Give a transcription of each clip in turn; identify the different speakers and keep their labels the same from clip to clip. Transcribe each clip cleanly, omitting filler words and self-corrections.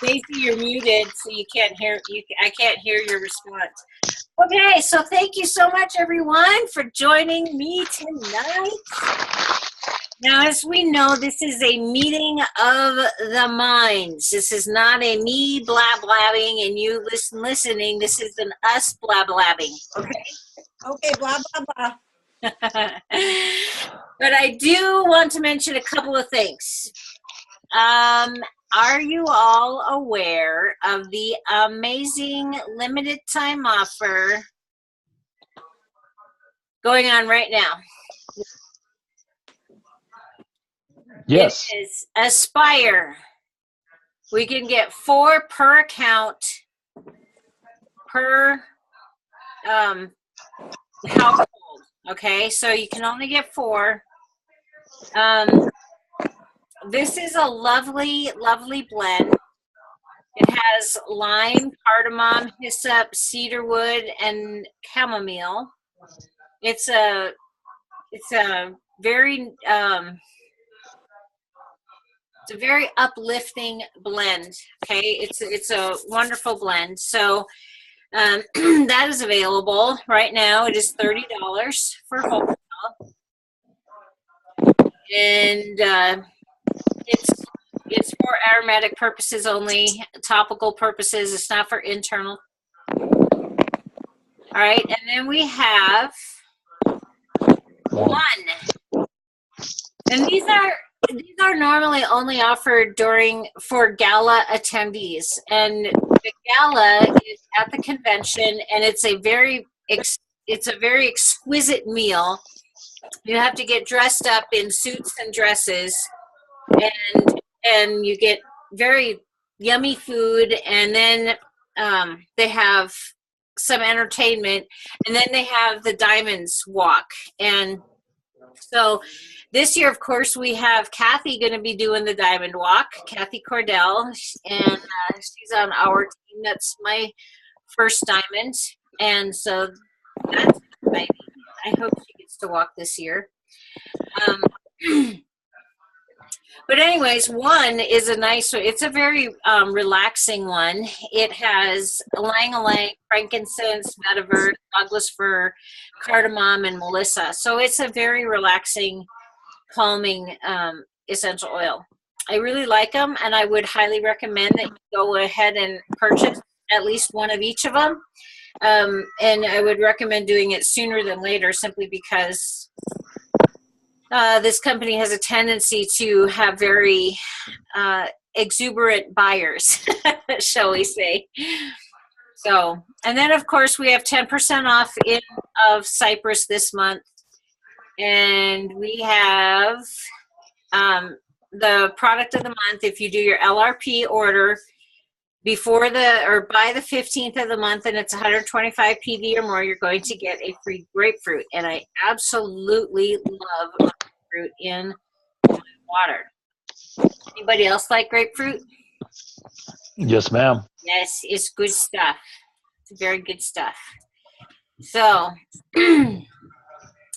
Speaker 1: Daisy, you're muted, so you can't hear. I can't hear your response. Okay, so thank you so much, everyone, for joining me tonight. Now, as we know, this is a meeting of the minds. This is not a me blab-blabbing and you listening. This is an us blab-blabbing, okay?
Speaker 2: Okay, blah, blah, blah.
Speaker 1: But I do want to mention a couple of things. Are you all aware of the amazing limited time offer going on right now?
Speaker 3: Yes.
Speaker 1: It is Aspire. We can get 4 per account per household. Okay, so you can only get 4. This is a lovely, lovely blend. It has lime, cardamom, hyssop, cedarwood, and chamomile. It's a very it's a very uplifting blend. Okay, it's a wonderful blend. So that is available right now. It is $30 for wholesale, and it's for aromatic purposes only, topical purposes. It's not for internal. All right, and then we have one, and these are normally only offered for gala attendees, and the gala is at the convention, and it's a very exquisite meal. You have to get dressed up in suits and dresses, and you get very yummy food, and then they have some entertainment, and then they have the Diamonds Walk. And so this year, of course, we have Kathy going to be doing the Diamond Walk, Kathy Cordell, and she's on our team. That's my first diamond, and so that's exciting. I hope she gets to walk this year. But anyways, one is a nice, it's a very relaxing one. It has ylang-ylang, frankincense, vetiver, Douglas fir, cardamom, and melissa. So it's a very relaxing, calming essential oil. I really like them, and I would highly recommend that you go ahead and purchase at least one of each of them. And I would recommend doing it sooner than later, simply because this company has a tendency to have very exuberant buyers, shall we say. So, and then of course we have 10% off of Cypress this month. And we have the product of the month. If you do your LRP order by the 15th of the month, and it's 125 PV or more, you're going to get a free grapefruit. And I absolutely love grapefruit in my water. Anybody else like grapefruit?
Speaker 3: Yes, ma'am.
Speaker 1: Yes, it's good stuff. It's very good stuff. So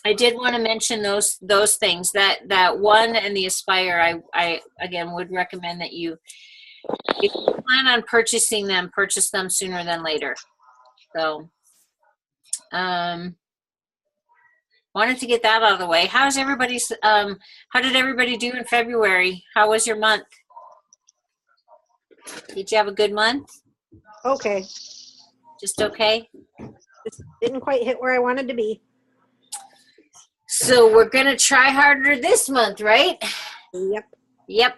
Speaker 1: I did want to mention those things, that one and the Aspire. I again would recommend that if you plan on purchasing them, purchase them sooner than later. So, wanted to get that out of the way. How did everybody do in February? How was your month? Did you have a good month?
Speaker 2: Okay.
Speaker 1: Just okay?
Speaker 2: Just didn't quite hit where I wanted to be.
Speaker 1: So we're going to try harder this month, right? Yep.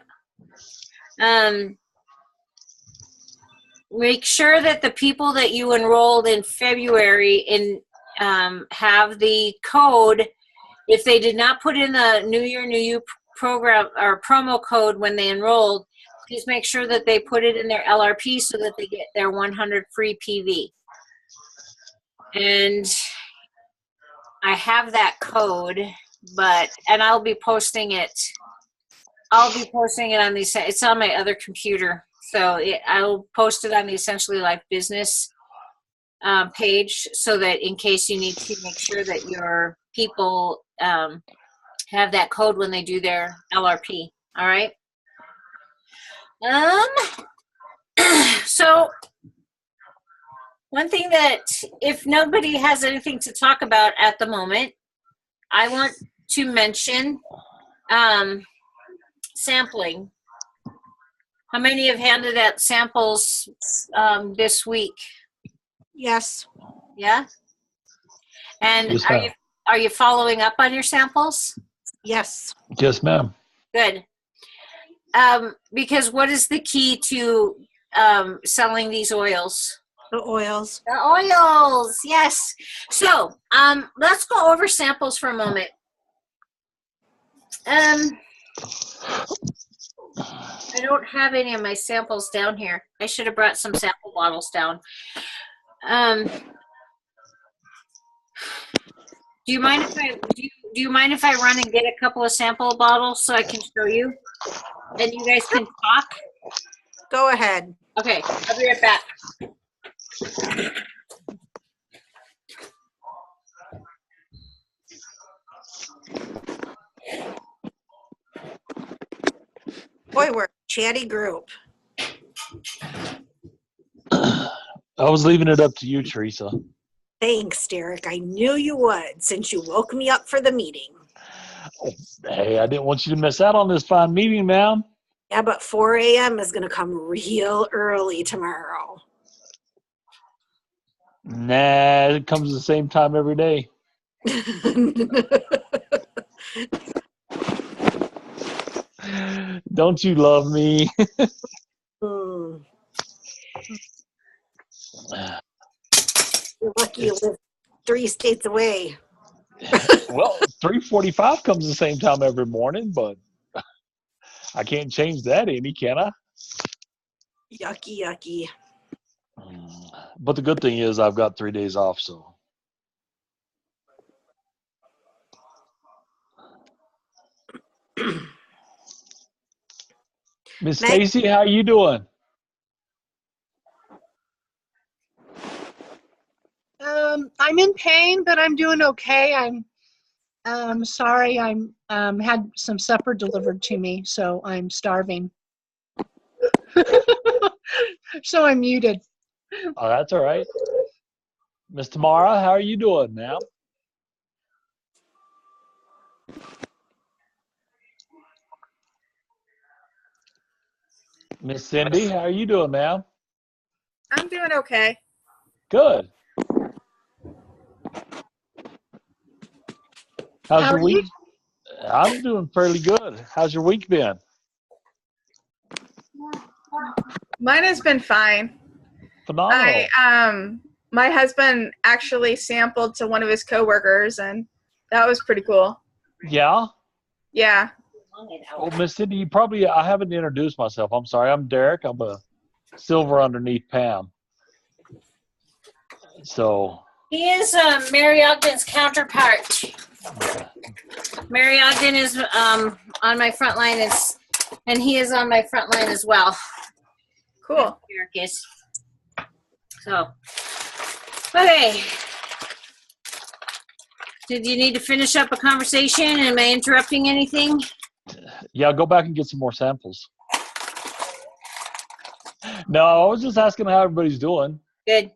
Speaker 1: Make sure that the people that you enrolled in February have the code. If they did not put in the New Year, New You program or promo code when they enrolled, please make sure that they put it in their LRP so that they get their 100 free PV. And I have that code, and I'll be posting it. I'll be posting it on it's on my other computer. So I'll post it on the Essentially Life Business page, so that in case you need to make sure that your people have that code when they do their LRP. All right. So one thing that, if nobody has anything to talk about at the moment, I want to mention sampling. How many have handed out samples this week?
Speaker 2: Yes.
Speaker 1: Yeah? And
Speaker 3: Yes, ma'am.
Speaker 1: are you following up on your samples?
Speaker 2: Yes.
Speaker 3: Yes, ma'am.
Speaker 1: Good. Because what is the key to selling these oils?
Speaker 2: The oils.
Speaker 1: The oils, yes. So let's go over samples for a moment. I don't have any of my samples down here. I should have brought some sample bottles down. Do you mind if I do you mind if I run and get a couple of sample bottles so I can show you, and you guys can talk?
Speaker 2: Go ahead.
Speaker 1: Okay, I'll be right back.
Speaker 2: Boy, we're a chatty group.
Speaker 3: I was leaving it up to you, Teresa.
Speaker 2: Thanks, Derek. I knew you would since you woke me up for the meeting.
Speaker 3: Hey, I didn't want you to miss out on this fine meeting, ma'am.
Speaker 2: Yeah, but 4 a.m. is going to come real early tomorrow.
Speaker 3: Nah, it comes the same time every day. Don't you love me?
Speaker 2: Hmm. You're lucky you live 3 states away.
Speaker 3: Well, 3:45 comes the same time every morning, but I can't change that any, can I?
Speaker 2: Yucky, yucky.
Speaker 3: But the good thing is I've got 3 days off, so. Miss Stacy, how you doing?
Speaker 4: I'm in pain, but I'm doing okay. I'm sorry. I'm had some supper delivered to me, so I'm starving. So I'm muted.
Speaker 3: Oh, that's all right. Miss Tamara, how are you doing, ma'am? Miss Cindy, how are you doing, ma'am?
Speaker 5: I'm doing okay.
Speaker 3: Good. How's
Speaker 4: How
Speaker 3: your
Speaker 4: are you?
Speaker 3: week? I'm doing fairly good. How's your week been?
Speaker 5: Mine has been fine.
Speaker 3: Phenomenal.
Speaker 5: My husband actually sampled to one of his coworkers, and that was pretty cool.
Speaker 3: Yeah?
Speaker 5: Yeah.
Speaker 3: Oh, Miss Cindy, I haven't introduced myself. I'm sorry. I'm Derek. I'm a silver underneath Pam. So.
Speaker 1: He is Mary Ogden's counterpart. Mary Ogden is on my front line, and he is on my front line as well.
Speaker 5: Cool.
Speaker 1: Derek is. So, okay. Did you need to finish up a conversation? Am I interrupting anything?
Speaker 3: Yeah, go back and get some more samples. No, I was just asking how everybody's doing.
Speaker 1: Good.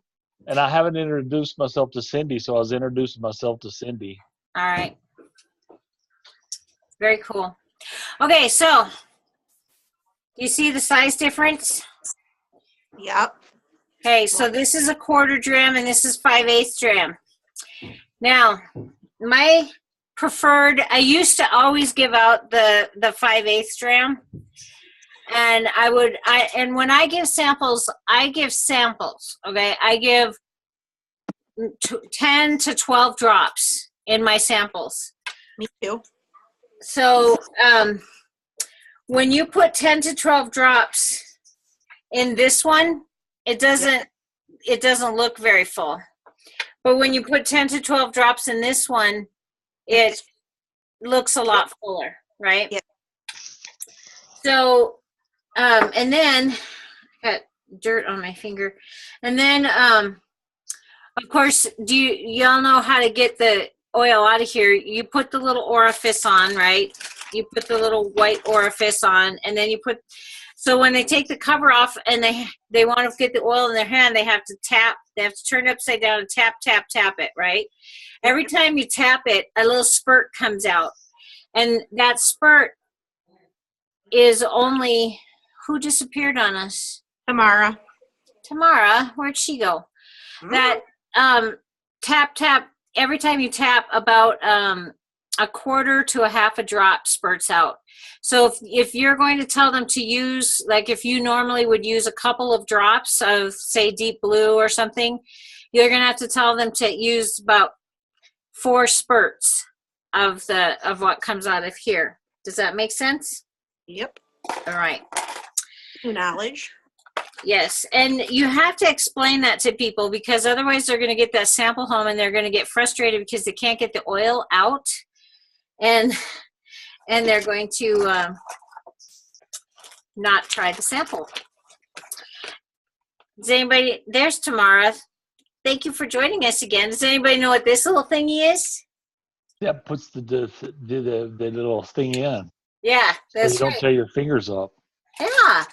Speaker 3: And I haven't introduced myself to Cindy, so I was introducing myself to Cindy.
Speaker 1: All right. Very cool. Okay, so you see the size difference?
Speaker 2: Yep.
Speaker 1: Okay, so this is a 1/4 dram and this is 5/8 dram. Now, my preferred, I used to always give out the 5/8 dram. And and when I give samples, okay? I give 10 to 12 drops in my samples.
Speaker 2: Me too.
Speaker 1: So when you put 10 to 12 drops in this one, it doesn't look very full. But when you put 10 to 12 drops in this one, it looks a lot fuller, right?
Speaker 2: Yeah.
Speaker 1: So and then I got dirt on my finger. And then of course, y'all know how to get the oil out of here? You put the little orifice on, right? You put the little white orifice on, and then you put, So when they take the cover off and they want to get the oil in their hand, they have to turn it upside down and tap it, right? Every time you tap it, a little spurt comes out. And that spurt is only, who disappeared on us?
Speaker 2: Tamara.
Speaker 1: Tamara, where'd she go? That tap, every time you tap, about a quarter to a half a drop spurts out. So if you're going to tell them to use, like if you normally would use a couple of drops of, say, Deep Blue or something, you're going to have to tell them to use about 4 spurts of what comes out of here. Does that make sense?
Speaker 2: Yep.
Speaker 1: All right.
Speaker 2: Knowledge.
Speaker 1: Yes, and you have to explain that to people, because otherwise they're going to get that sample home and they're going to get frustrated because they can't get the oil out, and they're going to not try the sample. Does anybody? There's Tamara. Thank you for joining us again. Does anybody know what this little thingy is?
Speaker 3: Yeah, puts the little thing in.
Speaker 1: Yeah, that's
Speaker 3: so you don't tear your fingers up.
Speaker 1: Yeah,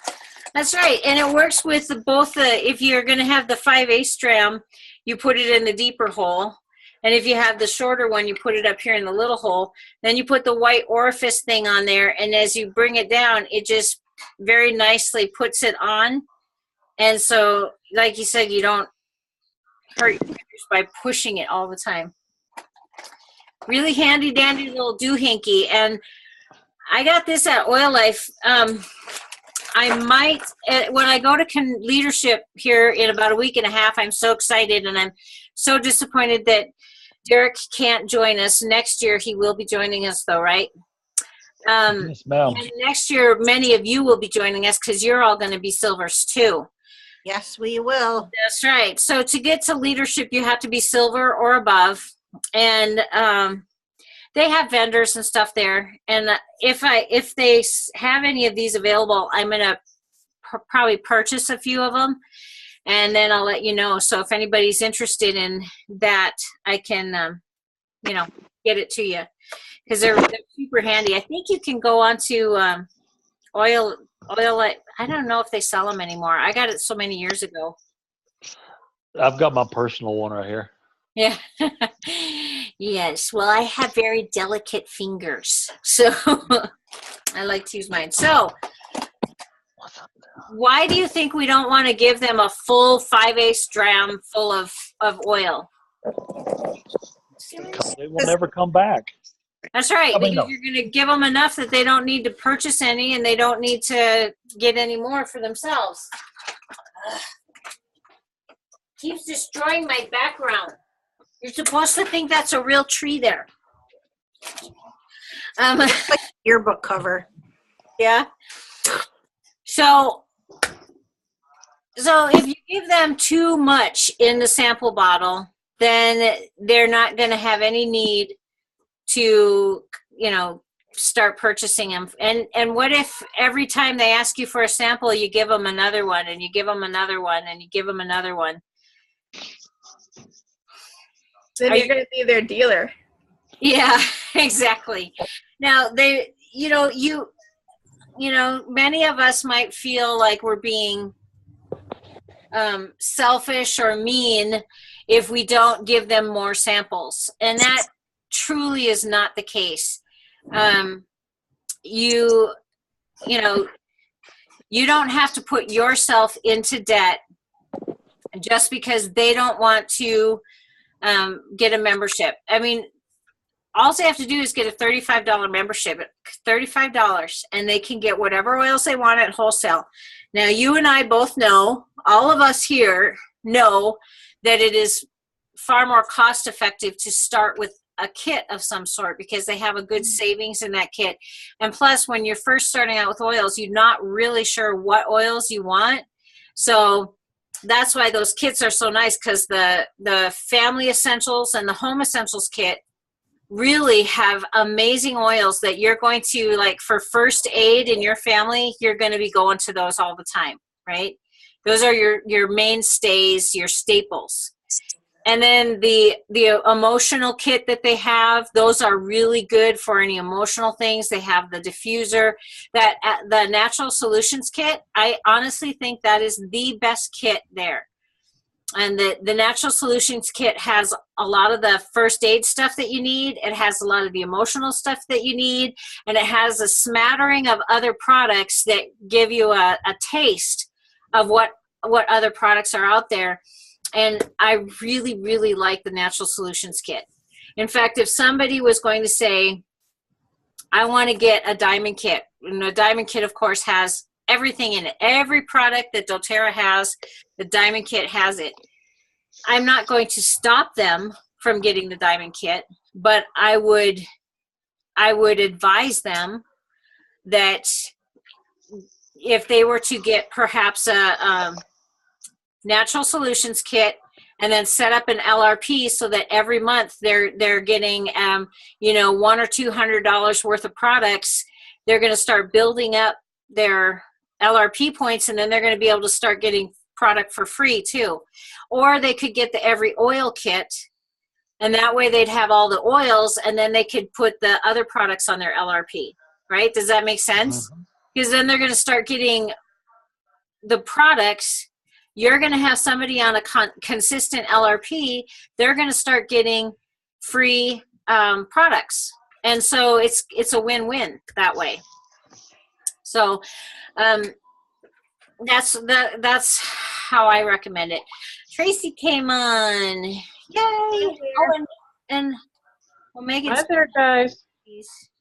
Speaker 1: that's right. And it works with if you're going to have the 5/8 dram, you put it in the deeper hole. And if you have the shorter one, you put it up here in the little hole. Then you put the white orifice thing on there. And as you bring it down, it just very nicely puts it on. And so, like you said, you don't hurt your fingers by pushing it all the time. Really handy dandy little doohickey. And I got this at Oil Life. I might, when I go to leadership here in about a week and a half, I'm so excited, and I'm so disappointed that Derek can't join us. Next year, he will be joining us, though, right?
Speaker 3: Yes, ma'am.
Speaker 1: And next year, many of you will be joining us because you're all going to be silvers, too.
Speaker 2: Yes, we will.
Speaker 1: That's right. So to get to leadership, you have to be silver or above. And they have vendors and stuff there. And if they have any of these available, I'm going to probably purchase a few of them. And then I'll let you know. So if anybody's interested in that, I can, get it to you. Because they're super handy. I think you can go on to oil. I don't know if they sell them anymore. I got it so many years ago.
Speaker 3: I've got my personal one right here.
Speaker 1: Yeah. Yes. Well, I have very delicate fingers, so I like to use mine. So why do you think we don't want to give them a full 5/8 dram full of oil?
Speaker 3: Because they will never come back.
Speaker 1: That's right.
Speaker 3: Because
Speaker 1: you're going to give them enough that they don't need to purchase any, and they don't need to get any more for themselves. Ugh. Keeps destroying my background. You're supposed to think that's a real tree there.
Speaker 2: Like yearbook cover.
Speaker 1: Yeah. So if you give them too much in the sample bottle, then they're not going to have any need to, start purchasing them. And what if every time they ask you for a sample, you give them another one, and you give them another one, and you give them another one?
Speaker 5: Then you're going to be their dealer.
Speaker 1: Yeah, exactly. Now many of us might feel like we're being selfish or mean if we don't give them more samples, and that truly is not the case. You don't have to put yourself into debt just because they don't want to get a membership. I mean, all they have to do is get a $35 membership, $35, and they can get whatever oils they want at wholesale. Now, you and I both know, all of us here know, that it is far more cost effective to start with a kit of some sort, because they have a good savings in that kit. And plus, when you're first starting out with oils, you're not really sure what oils you want. So that's why those kits are so nice, because the Family Essentials and the Home Essentials kit really have amazing oils that you're going to, like, for first aid in your family, you're going to be going to those all the time, right? Those are your mainstays, your staples. And then the emotional kit that they have, those are really good for any emotional things. They have the diffuser, that the Natural Solutions kit. I honestly think that is the best kit there. And the Natural Solutions kit has a lot of the first aid stuff that you need. It has a lot of the emotional stuff that you need. And it has a smattering of other products that give you a taste of what other products are out there. And I really, really like the Natural Solutions kit. In fact, if somebody was going to say, I want to get a diamond kit, and a diamond kit, of course, has everything in it. Every product that doTERRA has, the diamond kit has it. I'm not going to stop them from getting the diamond kit, but I would advise them that if they were to get perhaps a Natural Solutions kit and then set up an LRP so that every month they're getting $100 or $200 worth of products, they're going to start building up their LRP points, and then they're going to be able to start getting product for free too. Or they could get the Every Oil kit, and that way they'd have all the oils, and then they could put the other products on their LRP, right? Does that make sense? Because then they're going to start getting the products. You're going to have somebody on a consistent LRP. They're going to start getting free products. And so it's a win-win that way. So that's how I recommend it. Tracy came on. Yay. Oh, and well, Megan's
Speaker 6: Hi there, guys.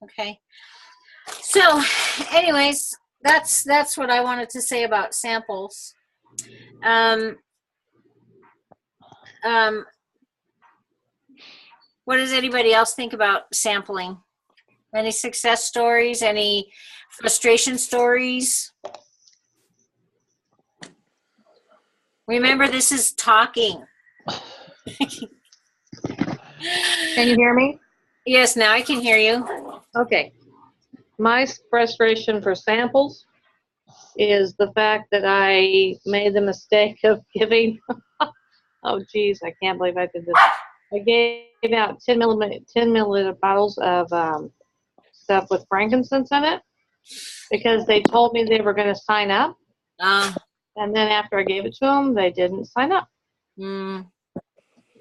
Speaker 1: okay. So anyways, that's what I wanted to say about samples. What does anybody else think about sampling? Any success stories? Any frustration stories? Remember, this is talking.
Speaker 6: Can you hear me?
Speaker 1: Yes, now I can hear you.
Speaker 6: Okay. My frustration for samples is the fact that I made the mistake of giving, oh geez, I can't believe I did this. I gave out 10 milliliter bottles of stuff with frankincense in it because they told me they were going to sign up. And then after I gave it to them, they didn't sign up.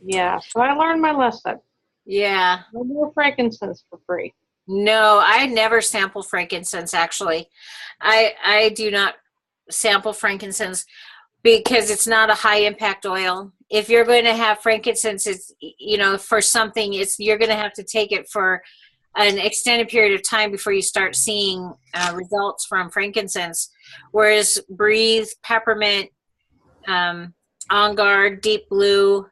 Speaker 6: Yeah, so I learned my lesson.
Speaker 1: Yeah.
Speaker 6: No more frankincense for free.
Speaker 1: No, I never sample frankincense, actually. I do not sample frankincense because it's not a high impact oil. If you're going to have frankincense, it's, for something, you're going to have to take it for an extended period of time before you start seeing results from frankincense. Whereas Breathe, Peppermint, On Guard, Deep Blue,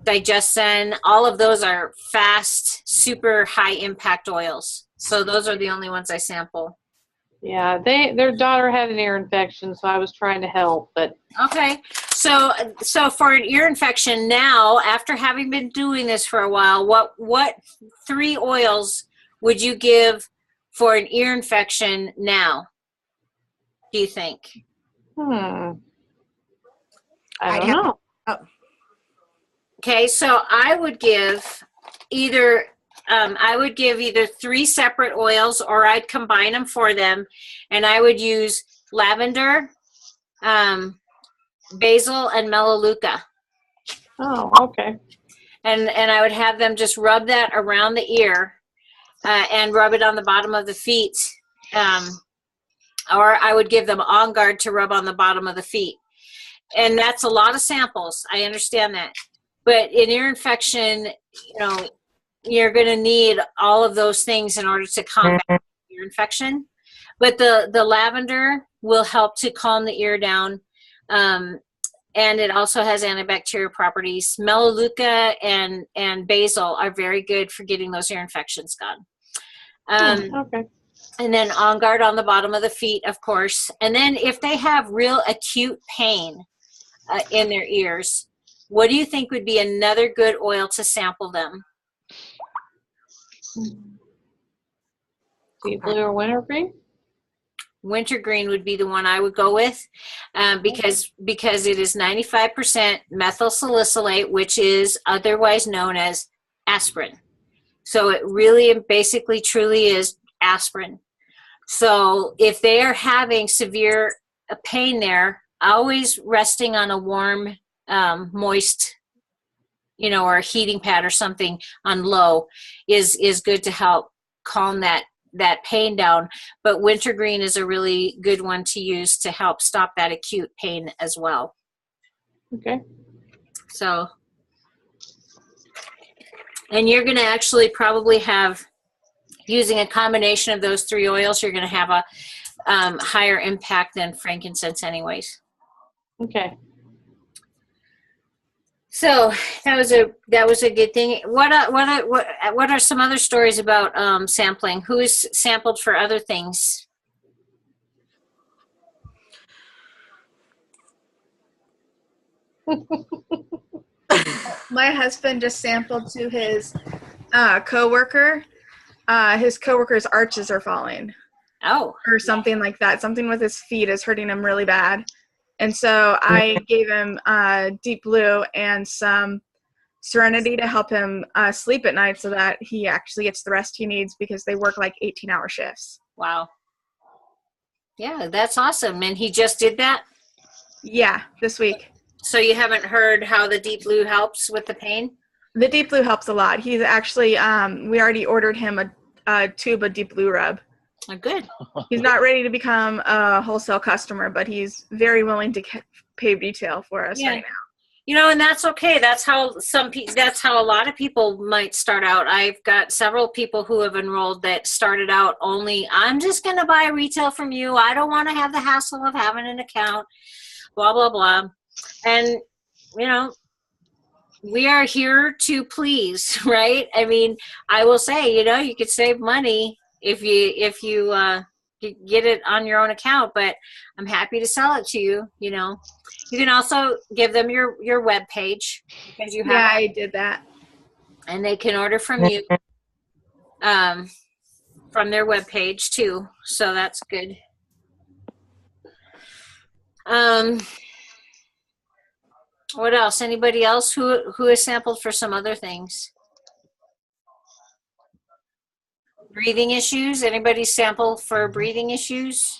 Speaker 1: Digestin, all of those are fast, super high impact oils. So those are the only ones I sample.
Speaker 6: Yeah, their daughter had an ear infection, so I was trying to help, but
Speaker 1: okay. So for an ear infection now, after having been doing this for a while, what 3 oils would you give for an ear infection now? Do you think?
Speaker 6: I don't know.
Speaker 1: Okay, so I would give either 3 separate oils, or I'd combine them for them, and I would use lavender, basil, and melaleuca.
Speaker 6: Oh, okay.
Speaker 1: And I would have them just rub that around the ear, and rub it on the bottom of the feet, or I would give them On Guard to rub on the bottom of the feet. And that's a lot of samples. I understand that. But in ear infection, you're going to need all of those things in order to combat ear infection. But the lavender will help to calm the ear down. And it also has antibacterial properties. Melaleuca and basil are very good for getting those ear infections gone.
Speaker 6: Okay.
Speaker 1: And then On Guard on the bottom of the feet, of course. And then if they have real acute pain in their ears, what do you think would be another good oil to sample them?
Speaker 6: Deep Blue or Wintergreen?
Speaker 1: wintergreen would be the one I would go with, because it is 95% methyl salicylate, which is otherwise known as aspirin. So it really basically truly is aspirin. So if they are having severe pain there, always resting on a warm, moist, or a heating pad or something on low is good to help calm that pain down. But wintergreen is a really good one to use to help stop that acute pain as well.
Speaker 6: Okay.
Speaker 1: So, and you're going to actually probably have, using a combination of those 3 oils, you're going to have a higher impact than frankincense anyways.
Speaker 6: Okay.
Speaker 1: So that was a good thing. What are some other stories about sampling? Who's sampled for other things?
Speaker 5: My husband just sampled to his coworker. His coworker's arches are falling.
Speaker 1: Oh.
Speaker 5: Or something like that. Something with his feet is hurting him really bad. And so I gave him Deep Blue and some Serenity to help him sleep at night so that he actually gets the rest he needs, because they work like 18-hour shifts.
Speaker 1: Wow. Yeah, that's awesome. And he just did that?
Speaker 5: Yeah, this week.
Speaker 1: So you haven't heard how the Deep Blue helps with the pain?
Speaker 5: The Deep Blue helps a lot. He's actually, we already ordered him a tube of Deep Blue rub.
Speaker 1: Oh, good.
Speaker 5: He's not ready to become a wholesale customer, but he's very willing to pay retail for us right now.
Speaker 1: And that's okay. That's how that's how a lot of people might start out. I've got several people who have enrolled that started out only, I'm just going to buy retail from you. I don't want to have the hassle of having an account, blah, blah, blah. And, we are here to please, right? I mean, I will say, you could save money if you get it on your own account, but I'm happy to sell it to you. You can also give them your web page, because you have.
Speaker 5: Yeah, I did that.
Speaker 1: And they can order from you, from their web page too. So that's good. What else? Anybody else who has sampled for some other things? Breathing issues? Anybody sample for breathing issues?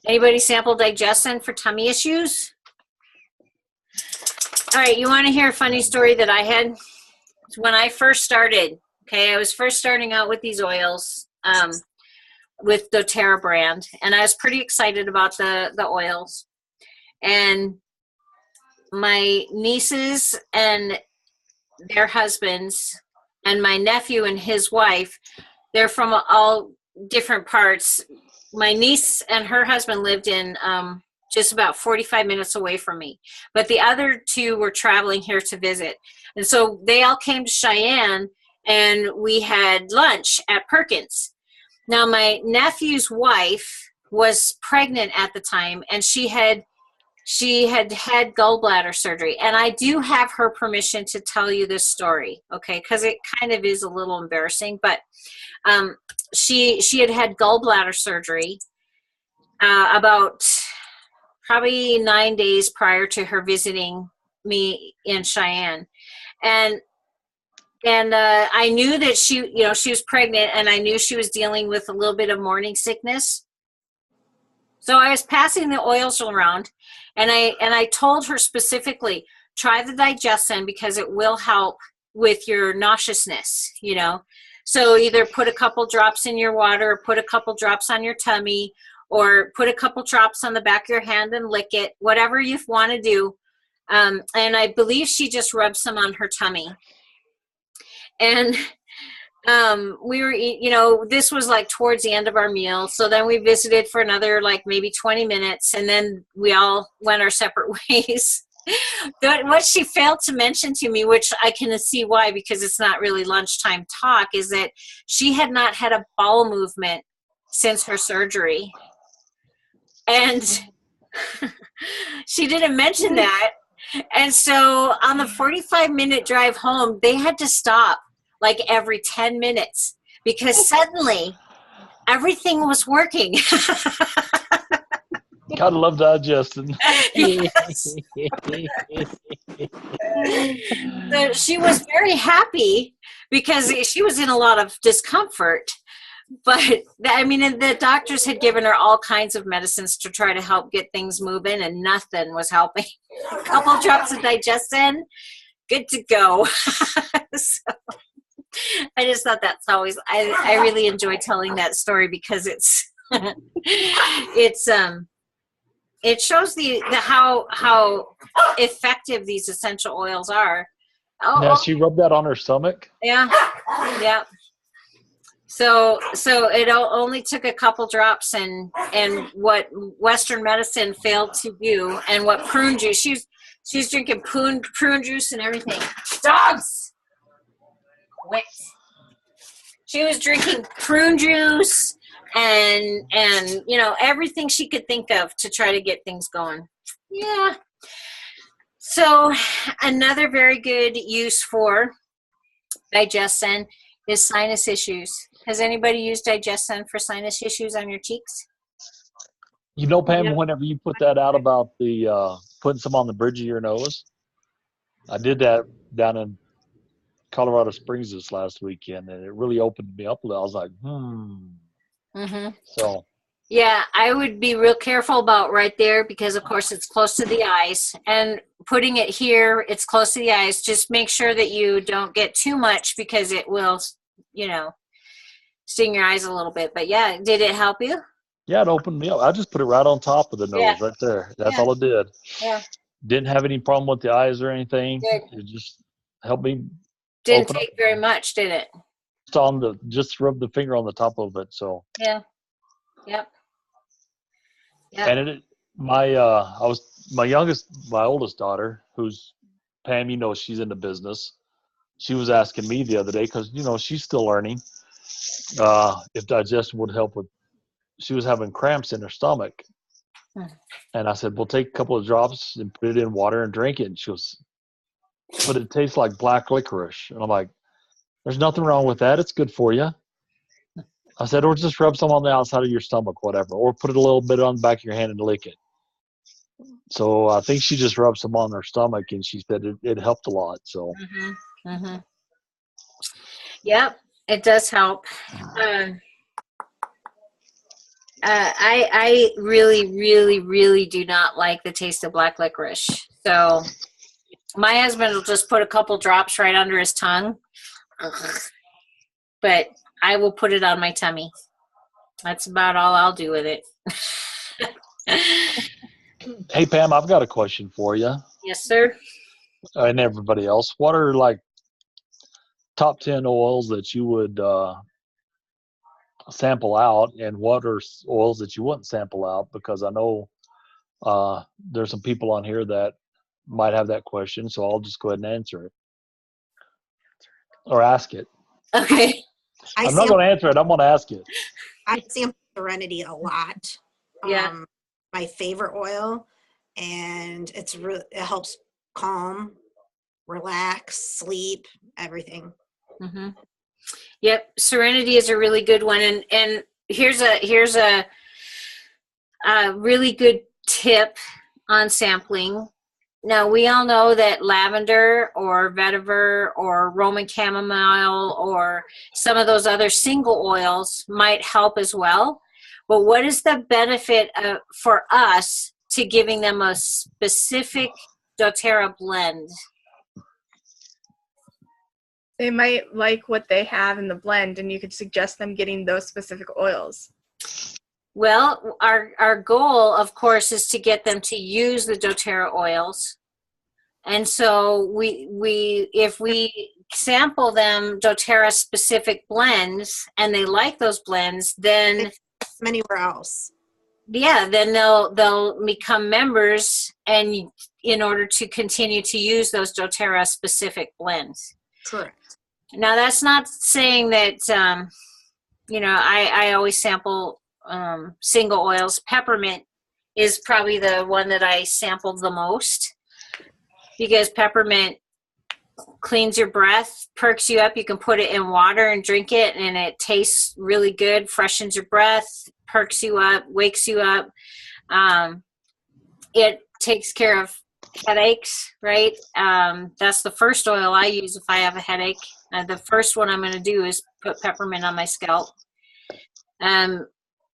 Speaker 1: Anybody sample digestion for tummy issues? All right, you want to hear a funny story that I had? When I first started, I was first starting out with these oils, with doTERRA brand, and I was pretty excited about the oils. And my nieces and their husbands, and my nephew and his wife, they're from all different parts. My niece and her husband lived in just about 45 minutes away from me, but the other 2 were traveling here to visit. And so they all came to Cheyenne, and we had lunch at Perkins. Now, my nephew's wife was pregnant at the time, and she had gallbladder surgery. And I do have her permission to tell you this story, okay? Because it kind of is a little embarrassing. But she had gallbladder surgery about probably 9 days prior to her visiting me in Cheyenne. And I knew that she was pregnant, and I knew she was dealing with a little bit of morning sickness. So I was passing the oils around, and I told her specifically, try the Digestin, because it will help with your nauseousness, So either put a couple drops in your water, or put a couple drops on your tummy, or put a couple drops on the back of your hand and lick it, whatever you want to do. And I believe she just rubbed some on her tummy. And we were, this was like towards the end of our meal. So then we visited for another like maybe 20 minutes, and then we all went our separate ways. What she failed to mention to me, which I can see why, because it's not really lunchtime talk, is that she had not had a bowel movement since her surgery. And she didn't mention that. And so on the 45-minute drive home, they had to stop like every 10 minutes, because suddenly everything was working.
Speaker 3: Gotta love digesting.
Speaker 1: Yes. So she was very happy because she was in a lot of discomfort. But I mean, and the doctors had given her all kinds of medicines to try to help get things moving, and nothing was helping. A couple drops of digestion, good to go. So I just thought that's always. I really enjoy telling that story because it's it shows the how effective these essential oils are.
Speaker 3: Now she rubbed that on her stomach.
Speaker 1: Yeah. So it only took a couple drops, and what Western medicine failed to do, and what prune juice, she's drinking prune juice and everything. Dogs! Wait. She was drinking prune juice and everything she could think of to try to get things going. Yeah. So another very good use for Digestin is sinus issues. Has anybody used Digestin for sinus issues on your cheeks?
Speaker 3: You know, Pam, whenever you put that out about the putting some on the bridge of your nose, I did that down in Colorado Springs this last weekend, and it really opened me up a little. I was like,
Speaker 1: Mm-hmm.
Speaker 3: So.
Speaker 1: Yeah, I would be real careful about right there because, of course, it's close to the eyes. And putting it here, it's close to the eyes. Just make sure that you don't get too much because it will, sting your eyes a little bit. But, yeah, did it help you?
Speaker 3: Yeah, it opened me up. I just put it right on top of the nose right there. That's all it did.
Speaker 1: Yeah.
Speaker 3: Didn't have any problem with the eyes or anything.
Speaker 1: Good.
Speaker 3: It just helped me.
Speaker 1: Didn't take very much, did it?
Speaker 3: Just rub the finger on the top of it. So.
Speaker 1: Yeah. Yep.
Speaker 3: And my oldest daughter, who's Pam, she's in the business. She was asking me the other day because she's still learning if digestion would help with. She was having cramps in her stomach, and I said, "Well, take a couple of drops and put it in water and drink it." And she goes, "But it tastes like black licorice," and I'm like, "There's nothing wrong with that. It's good for you." I said, or just rub some on the outside of your stomach, whatever, or put it a little bit on the back of your hand and lick it. So I think she just rubbed some on her stomach, and she said it helped a lot. So.
Speaker 1: Yep, it does help. I really, really, really do not like the taste of black licorice. So my husband will just put a couple drops right under his tongue. But I will put it on my tummy. That's about all I'll do with it.
Speaker 3: Hey, Pam, I've got a question for you.
Speaker 1: Yes, sir.
Speaker 3: And everybody else. What are top 10 oils that you would sample out, and what are oils that you wouldn't sample out? Because I know there's some people on here that might have that question, so I'll just go ahead and answer it. Or ask it.
Speaker 1: Okay.
Speaker 3: I'm not going to answer it. I'm going to ask it.
Speaker 2: I sample Serenity a lot.
Speaker 1: Yeah.
Speaker 2: My favorite oil, and it helps calm, relax, sleep, everything.
Speaker 1: Mm-hmm. Yep, Serenity is a really good one, and here's a really good tip on sampling. Now, we all know that lavender or vetiver or Roman chamomile or some of those other single oils might help as well. But what is the benefit for us to giving them a specific doTERRA blend?
Speaker 5: They might like what they have in the blend, and you could suggest them getting those specific oils.
Speaker 1: Well, our goal, of course, is to get them to use the doTERRA oils. And so if we sample them doTERRA specific blends and they like those blends, then
Speaker 2: anywhere else.
Speaker 1: Yeah, then they'll become members, and in order to continue to use those doTERRA specific blends.
Speaker 2: Correct.
Speaker 1: Now, that's not saying that I always sample single oils. Peppermint is probably the one that I sampled the most, because peppermint cleans your breath, perks you up. You can put it in water and drink it, and it tastes really good, freshens your breath, perks you up, wakes you up. It takes care of headaches, right? That's the first oil I use if I have a headache. The first one I'm going to do is put peppermint on my scalp. It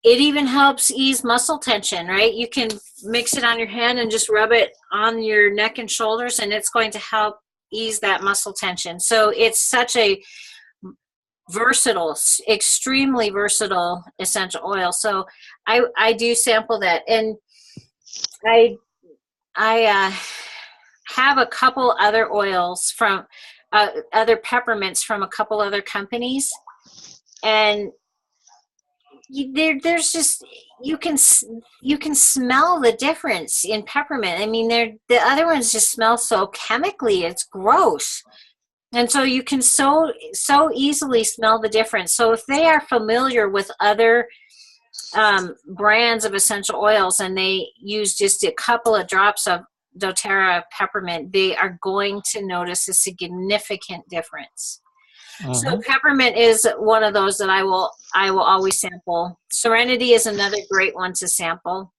Speaker 1: even helps ease muscle tension, right? You can mix it on your hand and just rub it on your neck and shoulders, and it's going to help ease that muscle tension. So it's such a versatile, extremely versatile essential oil. So I do sample that, and I have a couple other oils from other peppermints from a couple other companies, and there's just you can smell the difference in peppermint. I mean, the other ones just smell so chemically, it's gross. And so you can so easily smell the difference. So if they are familiar with other brands of essential oils and they use just a couple of drops of doTERRA peppermint, they are going to notice a significant difference. So peppermint is one of those that I will always sample. Serenity is another great one to sample.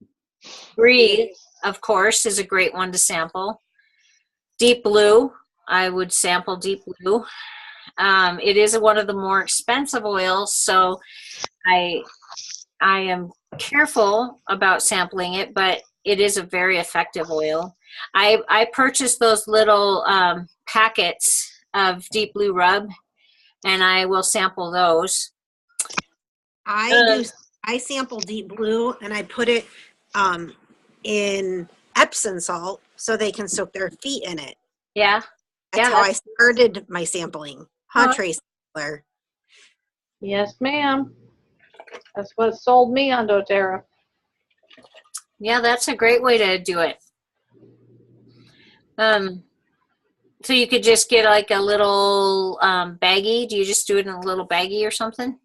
Speaker 1: Breathe, of course, is a great one to sample. Deep Blue, I would sample Deep Blue. It is one of the more expensive oils, so I am careful about sampling it, but it is a very effective oil. I purchased those little packets of Deep Blue Rub, and I will sample those.
Speaker 2: I sample Deep Blue, and I put it in Epsom salt so they can soak their feet in it.
Speaker 1: Yeah.
Speaker 2: That's how I started my sampling. Trace Sampler.
Speaker 6: Yes, ma'am. That's what sold me on doTERRA.
Speaker 1: Yeah, that's a great way to do it. So you could just get like a little baggie. Do you just do it in a little baggie or something?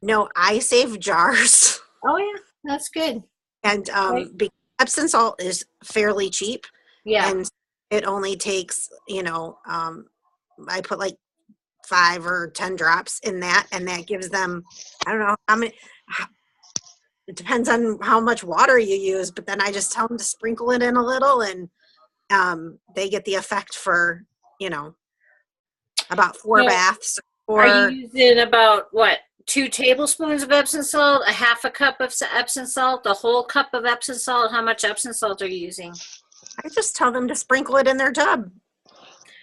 Speaker 2: No, I save jars.
Speaker 1: Oh yeah, that's good.
Speaker 2: And Epsom salt is fairly cheap.
Speaker 1: Yeah.
Speaker 2: And it only takes, I put like 5 or 10 drops in that, and that gives them, I don't know how many. It depends on how much water you use, but then I just tell them to sprinkle it in a little, and they get the effect for, about 4 baths.
Speaker 1: Are you using about, 2 tablespoons of Epsom salt, a half a cup of Epsom salt, a whole cup of Epsom salt? How much Epsom salt are you using?
Speaker 2: I just tell them to sprinkle it in their tub.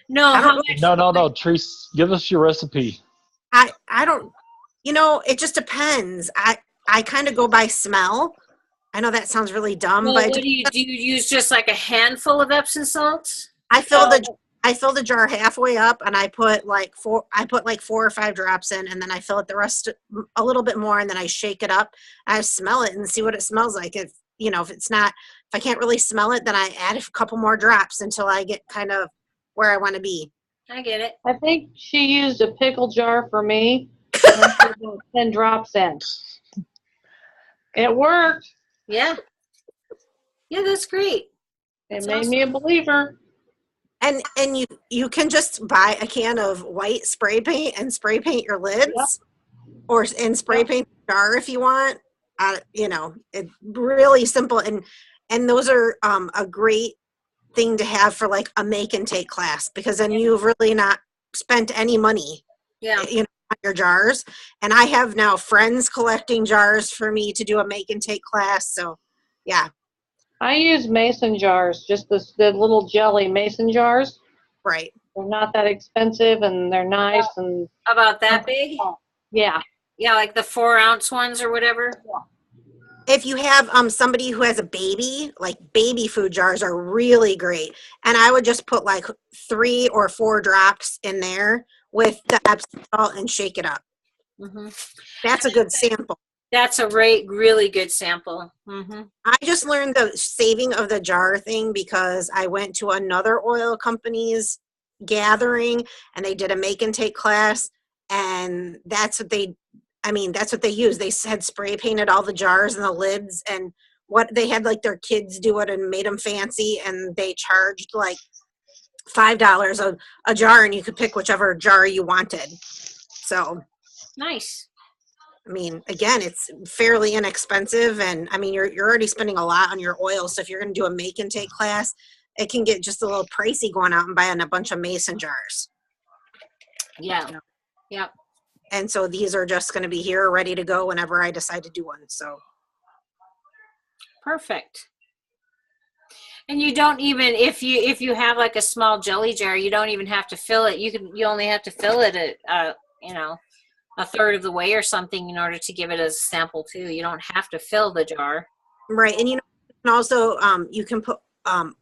Speaker 1: No, how much?
Speaker 3: No, Treese, give us your recipe.
Speaker 2: I don't, it just depends. I kind of go by smell. I know that sounds really dumb, but
Speaker 1: do you use just like a handful of Epsom salts?
Speaker 2: I fill the jar halfway up, and I put like 4 or 5 drops in, and then I fill it the rest a little bit more, and then I shake it up. I smell it and see what it smells like. If I can't really smell it, then I add a couple more drops until I get kind of where I want to be.
Speaker 1: I get it.
Speaker 6: I think she used a pickle jar for me. And she put 10 drops in. It worked.
Speaker 1: Yeah. Yeah, that's great.
Speaker 6: It made me a believer.
Speaker 2: And you can just buy a can of white spray paint and spray paint your lids, and spray paint the jar if you want. It's really simple, and those are a great thing to have for like a make and take class, because then you've really not spent any money.
Speaker 1: Yeah.
Speaker 2: On your jars. And I have now friends collecting jars for me to do a make and take class. So yeah.
Speaker 6: I use mason jars, just the little jelly mason jars.
Speaker 2: Right.
Speaker 6: They're not that expensive, and they're nice. And
Speaker 1: about that big?
Speaker 6: Yeah.
Speaker 1: Yeah, like the 4-ounce ones or whatever.
Speaker 2: If you have somebody who has a baby, like baby food jars are really great. And I would just put like 3 or 4 drops in there with the Epsom salt and shake it up. Mm-hmm. That's a good sample.
Speaker 1: That's a really good sample. Mm-hmm.
Speaker 2: I just learned the saving of the jar thing because I went to another oil company's gathering, and they did a make and take class, and that's what they use. They had spray painted all the jars and the lids, and what they had like their kids do it and made them fancy, and they charged like $5 a jar, and you could pick whichever jar you wanted. So,
Speaker 1: Nice.
Speaker 2: I mean, again, it's fairly inexpensive, and I mean, you're already spending a lot on your oil. So if you're going to do a make and take class, it can get just a little pricey going out and buying a bunch of mason jars.
Speaker 1: Yeah. Yep.
Speaker 2: And so these are just going to be here ready to go whenever I decide to do one. So
Speaker 1: Perfect. And you don't even, if you have like a small jelly jar, you don't even have to fill it. You only have to fill it at a third of the way or something in order to give it as a sample too. You don't have to fill the jar.
Speaker 2: right, and you can also you can put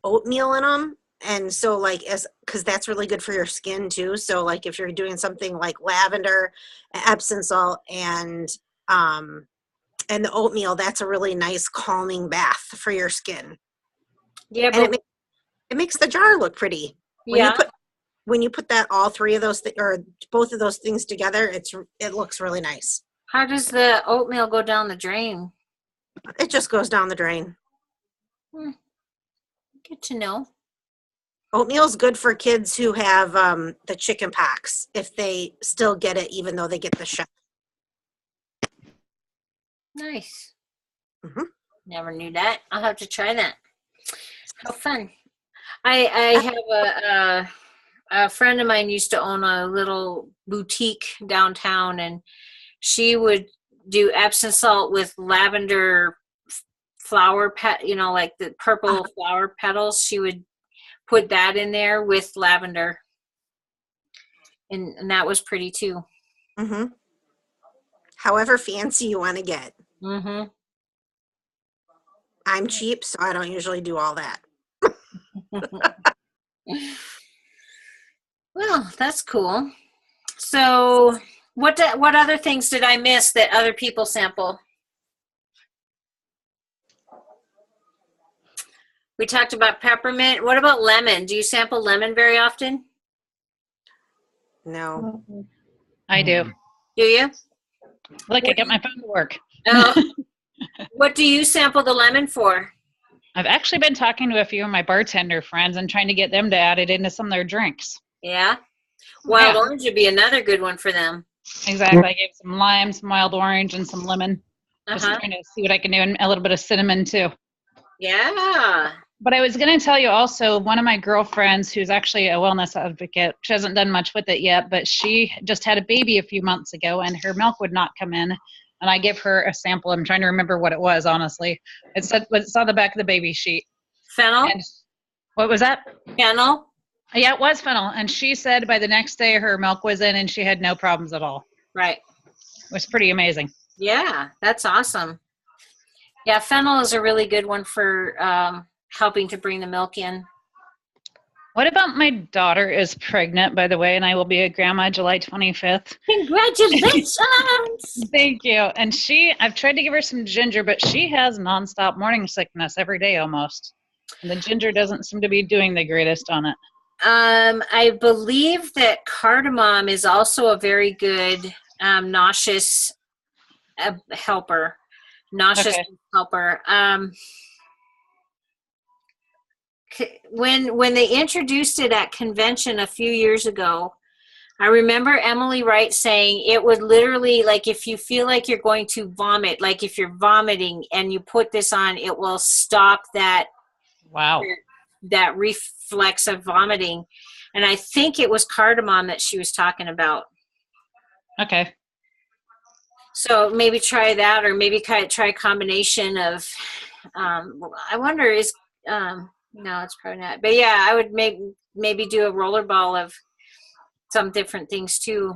Speaker 2: oatmeal in them, and so like because that's really good for your skin too. So like if you're doing something like lavender, Epsom salt, and the oatmeal, that's a really nice calming bath for your skin.
Speaker 1: Yeah,
Speaker 2: And
Speaker 1: but
Speaker 2: it makes the jar look pretty. When you put that all three of those or both of those things together, it looks really nice.
Speaker 1: how does the oatmeal go down the drain?
Speaker 2: It just goes down the drain.
Speaker 1: Good to know.
Speaker 2: Oatmeal's good for kids who have the chicken pox, if they still get it even though they get the shot.
Speaker 1: Nice.
Speaker 2: Mhm.
Speaker 1: Never knew that. I'll have to try that. How fun. I have a friend of mine used to own a little boutique downtown, and she would do Epsom salt with lavender flower like the purple flower petals. She would put that in there with lavender, and that was pretty too.
Speaker 2: Mm-hmm. However fancy you want to get.
Speaker 1: Mm-hmm.
Speaker 2: I'm cheap, so I don't usually do all that.
Speaker 1: Well, that's cool. So what other things did I miss that other people sample? We talked about peppermint. What about lemon? Do you sample lemon very often?
Speaker 2: No.
Speaker 7: I do.
Speaker 1: Do you?
Speaker 7: Look, I got my phone to work.
Speaker 1: What do you sample the lemon for?
Speaker 7: I've actually been talking to a few of my bartender friends and trying to get them to add it into some of their drinks.
Speaker 1: Yeah. Wild
Speaker 7: Yeah.
Speaker 1: orange would be another good one for them.
Speaker 7: Exactly. I gave some lime, some wild orange, and some lemon. Just
Speaker 1: Uh-huh.
Speaker 7: trying to see what I can do, and a little bit of cinnamon too.
Speaker 1: Yeah.
Speaker 7: But I was going to tell you also, one of my girlfriends who's actually a wellness advocate, she hasn't done much with it yet, but she just had a baby a few months ago and her milk would not come in. And I gave her a sample. I'm trying to remember what it was, honestly. It's on the back of the baby sheet.
Speaker 1: Fennel?
Speaker 7: And what was that?
Speaker 1: Fennel?
Speaker 7: Yeah, it was fennel. And she said by the next day her milk was in and she had no problems at all.
Speaker 1: Right.
Speaker 7: It was pretty amazing.
Speaker 1: Yeah, that's awesome. Yeah, fennel is a really good one for helping to bring the milk in.
Speaker 7: What about my daughter is pregnant, by the way, and I will be a grandma July 25th.
Speaker 1: Congratulations!
Speaker 7: Thank you. And I've tried to give her some ginger, but she has nonstop morning sickness every day almost. And the ginger doesn't seem to be doing the greatest on it.
Speaker 1: I believe that cardamom is also a very good nauseous helper. Nauseous helper. When they introduced it at convention a few years ago, I remember Emily Wright saying it would literally, like if you feel like you're going to vomit, like if you're vomiting and you put this on, it will stop that.
Speaker 7: Wow.
Speaker 1: That reflex of vomiting. And I think it was cardamom that she was talking about.
Speaker 7: Okay.
Speaker 1: So maybe try that, or maybe try a combination of, I wonder no, it's probably not. But yeah, I would maybe do a rollerball of some different things too.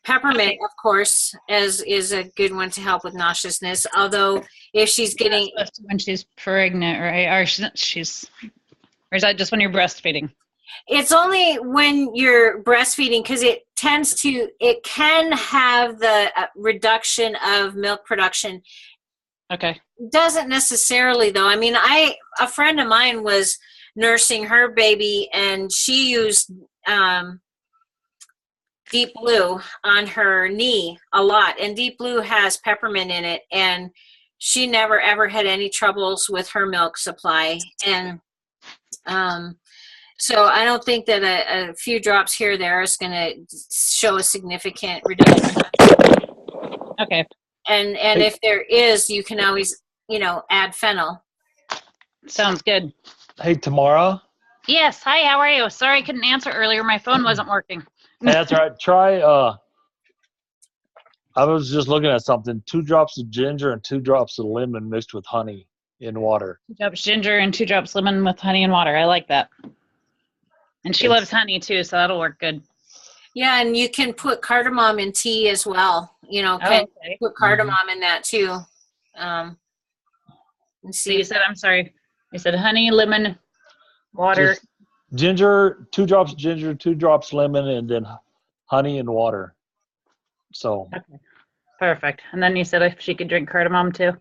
Speaker 1: Peppermint, of course, is a good one to help with nauseousness. Although if she's getting
Speaker 7: when she's pregnant, right? Or or is that just when you're breastfeeding?
Speaker 1: It's only when you're breastfeeding, because it can have the reduction of milk production.
Speaker 7: Okay.
Speaker 1: Doesn't necessarily though. I mean, a friend of mine was nursing her baby and she used Deep Blue on her knee a lot, and Deep Blue has peppermint in it, and she never ever had any troubles with her milk supply. And So I don't think that a few drops here or there is going to show a significant reduction.
Speaker 7: Okay.
Speaker 1: And if there is, you can always, add fennel.
Speaker 7: Sounds good.
Speaker 3: Hey, Tamara.
Speaker 7: Yes. Hi, how are you? Sorry I couldn't answer earlier. My phone wasn't working.
Speaker 3: Hey, that's all right. Try, I was just looking at something. 2 drops of ginger and 2 drops of lemon mixed with honey in water.
Speaker 7: 2 drops ginger and 2 drops lemon with honey and water. I like that. And she loves honey too, so that'll work good.
Speaker 1: Yeah, and you can put cardamom in tea as well. Put cardamom in that too. And
Speaker 7: So you said, I'm sorry, you said honey, lemon, water.
Speaker 3: Just ginger, 2 drops ginger, 2 drops lemon, and then honey and water. So.
Speaker 7: Okay. Perfect. And then you said if she could drink cardamom too.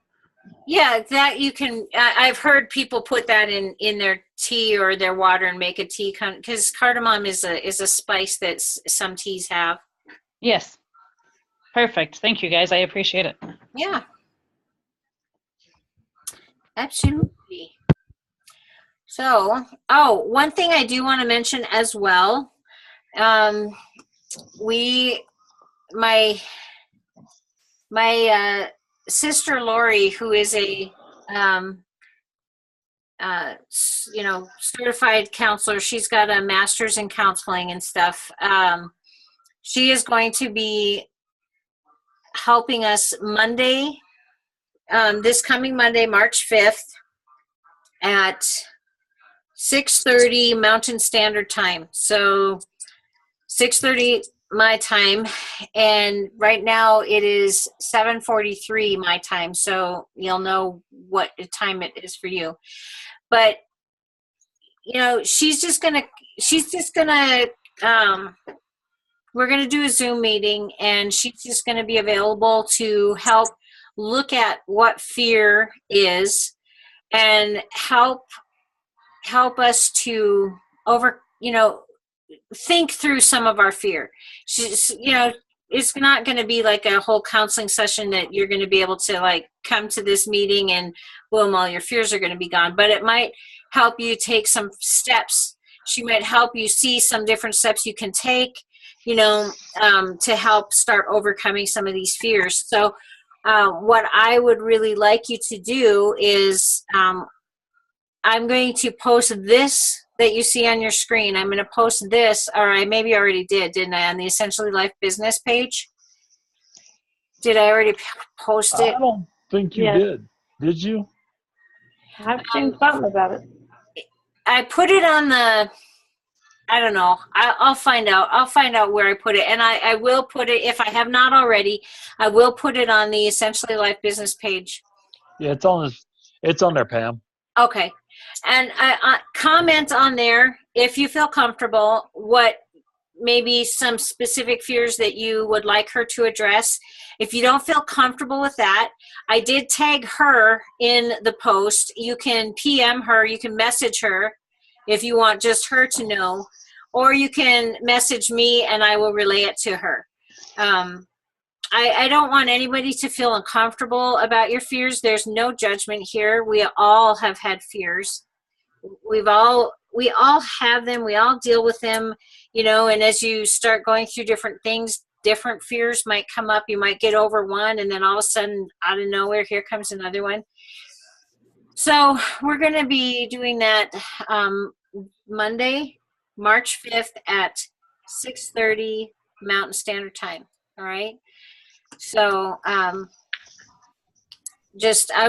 Speaker 1: Yeah, that you can. I've heard people put that in their tea or their water and make a tea, because cardamom is a spice that some teas have.
Speaker 7: Yes. Perfect. Thank you, guys. I appreciate it.
Speaker 1: Yeah. Absolutely. So, one thing I do want to mention as well. My sister Lori, who is a certified counselor, she's got a master's in counseling and stuff. She is going to be helping us Monday, this coming Monday, March 5th at 6:30 Mountain Standard Time. So 6:30 my time, and right now it is 7:43 my time, so you'll know what time it is for you. But she's just gonna we're gonna do a Zoom meeting, and she's just gonna be available to help look at what fear is and help us to think through some of our fear. She's, it's not going to be like a whole counseling session that you're going to be able to come to this meeting and boom, all your fears are going to be gone. But it might help you take some steps. She might help you see some different steps you can take, to help start overcoming some of these fears. So what I would really like you to do is I'm going to post this that you see on your screen. I'm going to post this, or I maybe already didn't I, on the Essentially Life business page? Did I already post it?
Speaker 3: I don't think you did. Did you?
Speaker 6: I've seen something about it.
Speaker 1: I put it on the, I don't know. I'll find out. I'll find out where I put it. And I will put it, if I have not already, I will put it on the Essentially Life business page.
Speaker 3: Yeah, it's on there, Pam.
Speaker 1: Okay. And I comment on there if you feel comfortable, what maybe some specific fears that you would like her to address. If you don't feel comfortable with that, I did tag her in the post. You can PM her, you can message her if you want just her to know, or you can message me and I will relay it to her. I don't want anybody to feel uncomfortable about your fears. There's no judgment here. We all have had fears. We all have them. We all deal with them, and as you start going through different things, different fears might come up. You might get over one, and then all of a sudden, out of nowhere, here comes another one. So we're going to be doing that Monday, March 5th at 6:30 Mountain Standard Time. All right. So I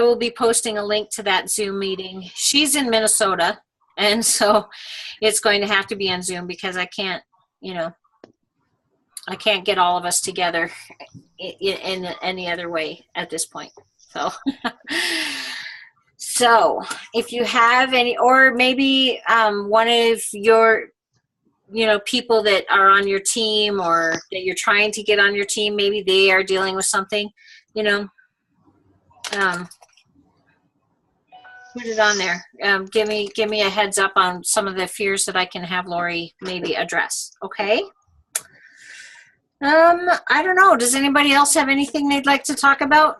Speaker 1: will be posting a link to that Zoom meeting. She's in Minnesota, and so it's going to have to be on Zoom because I can't get all of us together in any other way at this point. So if you have any, or maybe one of your people that are on your team or that you're trying to get on your team, maybe they are dealing with something, put it on there. Give me a heads up on some of the fears that I can have Lori maybe address. Okay. I don't know. Does anybody else have anything they'd like to talk about?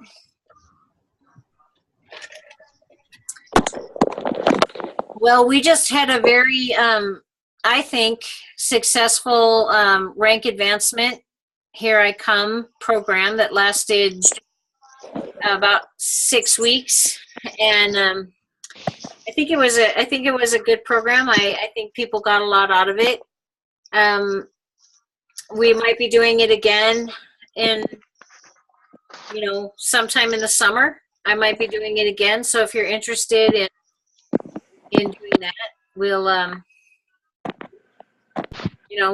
Speaker 1: Well, we just had a very I think, successful rank advancement, Here I Come program that lasted about 6 weeks, and I think it was a good program. I think people got a lot out of it. We might be doing it again in, sometime in the summer. I might be doing it again. So if you're interested in doing that, we'll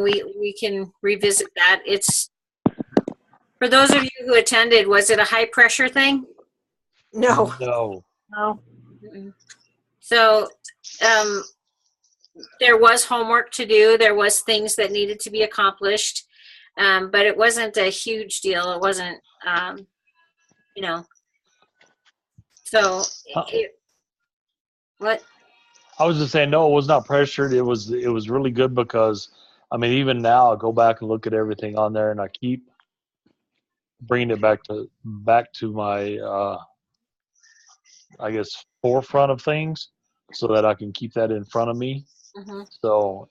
Speaker 1: we can revisit that. It's, for those of you who attended, was it a high pressure thing?
Speaker 2: No.
Speaker 3: No.
Speaker 6: No.
Speaker 1: So there was homework to do. There was things that needed to be accomplished, but it wasn't a huge deal. It wasn't, So, what?
Speaker 3: I was just saying, no, it was not pressured. It was really good because, I mean, even now I go back and look at everything on there, and I keep bringing it back to my, I guess, forefront of things, so that I can keep that in front of me.
Speaker 1: Mm-hmm.
Speaker 3: So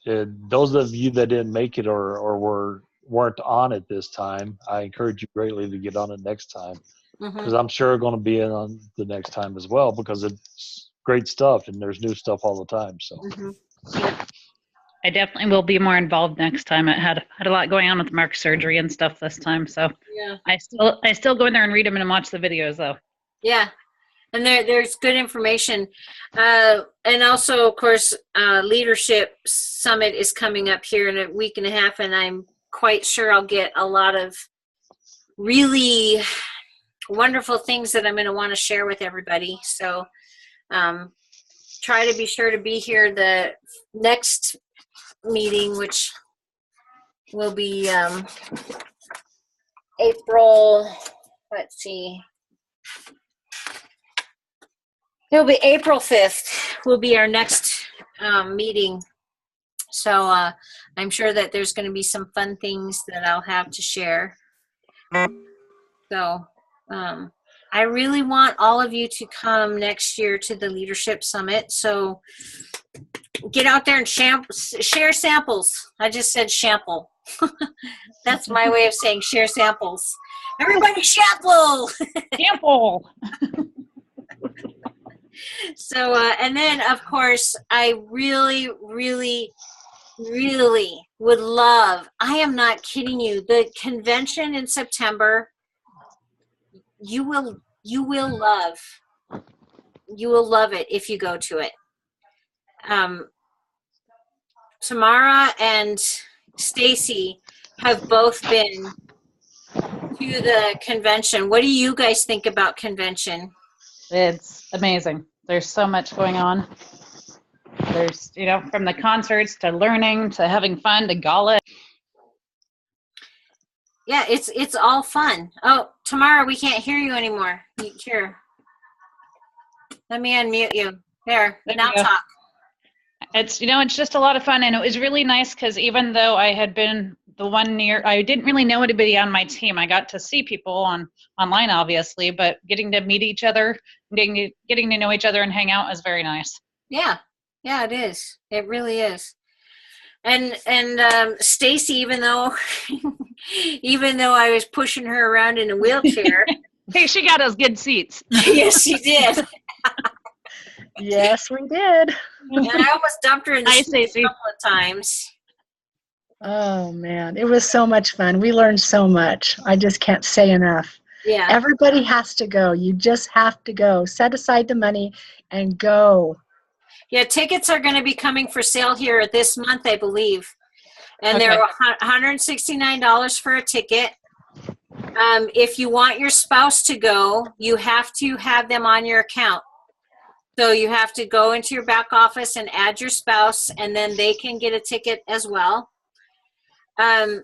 Speaker 3: those of you that didn't make it or weren't on it this time, I encourage you greatly to get on it next time, because I'm sure going to be in on the next time as well, because it's great stuff and there's new stuff all the time. So
Speaker 7: I definitely will be more involved next time. I had a lot going on with Mark's surgery and stuff this time, so
Speaker 1: Yeah.
Speaker 7: I still go in there and read them and watch the videos though.
Speaker 1: Yeah. And there's good information. And also, of course, Leadership Summit is coming up here in a week and a half, and I'm quite sure I'll get a lot of really wonderful things that I'm going to want to share with everybody. So try to be sure to be here the next meeting, which will be April, let's see. It'll be April 5th will be our next meeting. So I'm sure that there's going to be some fun things that I'll have to share. So I really want all of you to come next year to the Leadership Summit. So get out there and share samples. I just said sample. That's my way of saying share samples. Everybody sample!
Speaker 7: Sample!
Speaker 1: So, and then, of course, I really, really, really would love, I am not kidding you, the convention in September, you will love it if you go to it. Tamara and Stacy have both been to the convention. What do you guys think about convention?
Speaker 7: It's amazing. There's so much going on. There's, from the concerts to learning to having fun to gala.
Speaker 1: Yeah, it's all fun. Oh, Tamara, we can't hear you anymore. Here. Let me unmute you. There now
Speaker 7: you go.
Speaker 1: talk.
Speaker 7: It's, it's just a lot of fun. And it was really nice because even though I had been the one year, I didn't really know anybody on my team. I got to see people online, obviously, but getting to meet each other, getting to know each other and hang out is very nice.
Speaker 1: Yeah, it is. It really is. And Stacy, even though I was pushing her around in a wheelchair,
Speaker 7: hey, she got us good seats.
Speaker 1: Yes, she did.
Speaker 4: Yes, we did.
Speaker 1: And I almost dumped her in the
Speaker 7: Hi,
Speaker 1: street a
Speaker 7: Stacey.
Speaker 1: couple of times.
Speaker 4: Oh, man. It was so much fun. We learned so much. I just can't say enough.
Speaker 1: Yeah.
Speaker 4: Everybody has to go. You just have to go. Set aside the money and go.
Speaker 1: Yeah, tickets are going to be coming for sale here this month, I believe. And
Speaker 7: Okay.
Speaker 1: they're $169 for a ticket. If you want your spouse to go, you have to have them on your account. So you have to go into your back office and add your spouse, and then they can get a ticket as well. I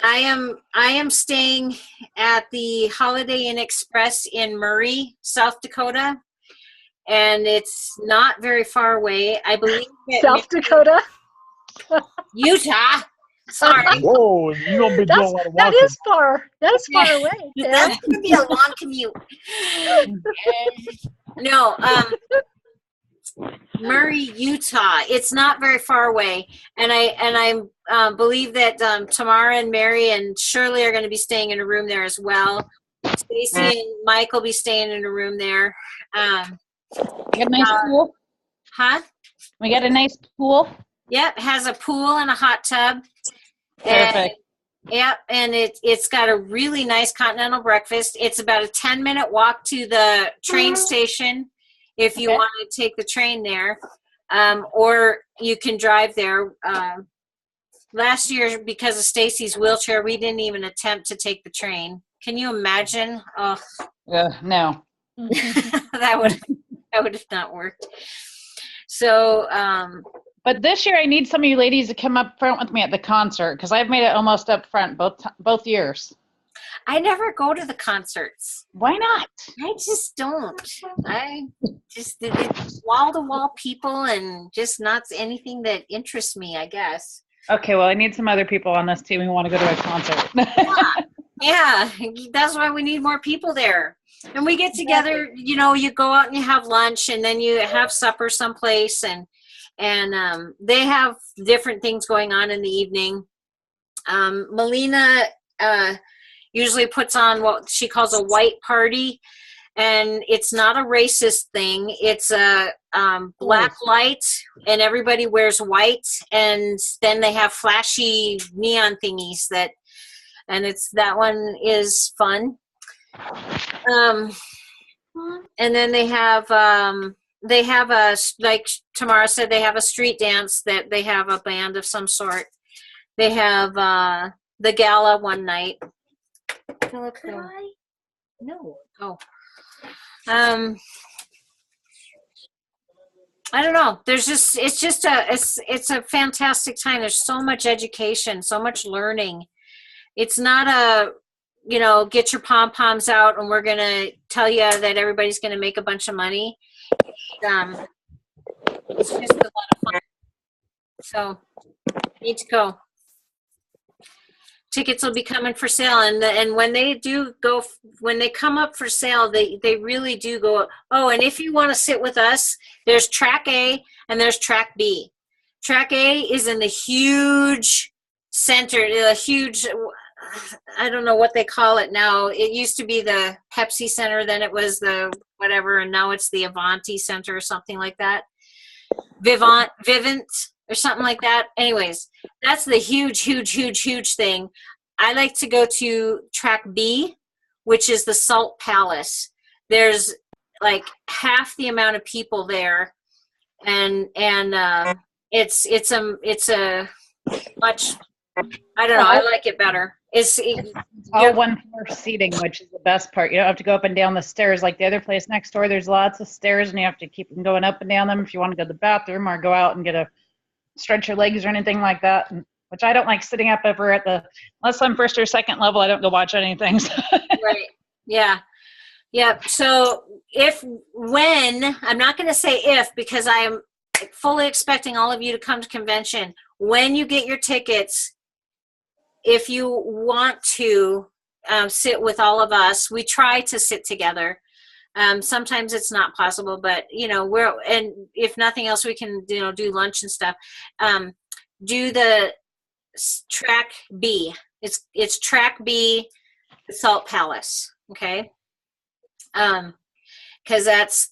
Speaker 1: am staying at the Holiday Inn Express in Murray, South Dakota, and it's not very far away. I believe
Speaker 4: South Dakota?
Speaker 1: Utah. Sorry.
Speaker 3: Whoa, you're going to be doing a lot of
Speaker 4: That
Speaker 3: walking.
Speaker 4: is far. That's far away.
Speaker 1: That's going to be a long commute. No, Murray, Utah. It's not very far away, and I believe that Tamara and Mary and Shirley are going to be staying in a room there as well. Stacy and Mike will be staying in a room there.
Speaker 7: We got a nice pool.
Speaker 1: Huh?
Speaker 7: We got a nice pool.
Speaker 1: Yep, has a pool and a hot tub.
Speaker 7: Perfect.
Speaker 1: Yep, and it's got a really nice continental breakfast. It's about a 10-minute walk to the train station if you want to take the train there, or you can drive there. Last year, because of Stacy's wheelchair, we didn't even attempt to take the train. Can you imagine? Oh,
Speaker 7: No.
Speaker 1: that would have not worked. So,
Speaker 7: But this year, I need some of you ladies to come up front with me at the concert because I've made it almost up front both years.
Speaker 1: I never go to the concerts.
Speaker 7: Why not?
Speaker 1: I just don't. I just it's wall-to-wall people and just not anything that interests me, I guess.
Speaker 7: Okay, well, I need some other people on this team who want to go to a concert.
Speaker 1: Yeah, that's why we need more people there. And we get together, you know, you go out and you have lunch and then you have supper someplace and they have different things going on in the evening. Melina usually puts on what she calls a white party, and it's not a racist thing. It's a black light, and everybody wears white, and then they have flashy neon thingies and that one is fun. And then they have a, like Tamara said, they have a street dance that they have a band of some sort. They have the gala one night. No. Oh. I don't know. It's a fantastic time. There's so much education, so much learning. It's not a, you know, get your pom-poms out and we're going to tell you that everybody's going to make a bunch of money. It's just a lot of fun. So, need to go. Tickets will be coming for sale, and when they come up for sale, they really do go. Oh, and if you want to sit with us, there's track A and there's track B. Track A is in the huge center, a huge, I don't know what they call it now. It used to be the Pepsi Center, then it was the whatever, and now it's the Avanti Center or something like that. Vivint or something like that. Anyways, that's the huge thing. I like to go to track B, which is the Salt Palace. There's like half the amount of people there, and it's a much, I don't know, I like it better. It's
Speaker 7: all one floor seating, which is the best part. You don't have to go up and down the stairs like the other place next door. There's lots of stairs, and you have to keep going up and down them if you want to go to the bathroom or go out and stretch your legs or anything like that. Which I don't like sitting up over unless I'm first or second level. I don't go watch anything.
Speaker 1: Right. Yeah. Yep. So I'm not going to say if, because I am fully expecting all of you to come to convention. When you get your tickets, if you want to sit with all of us, we try to sit together. Sometimes it's not possible, but you know, and if nothing else, we can, you know, do lunch and stuff. Do the track B. It's track B, the Salt Palace. Okay. Cause that's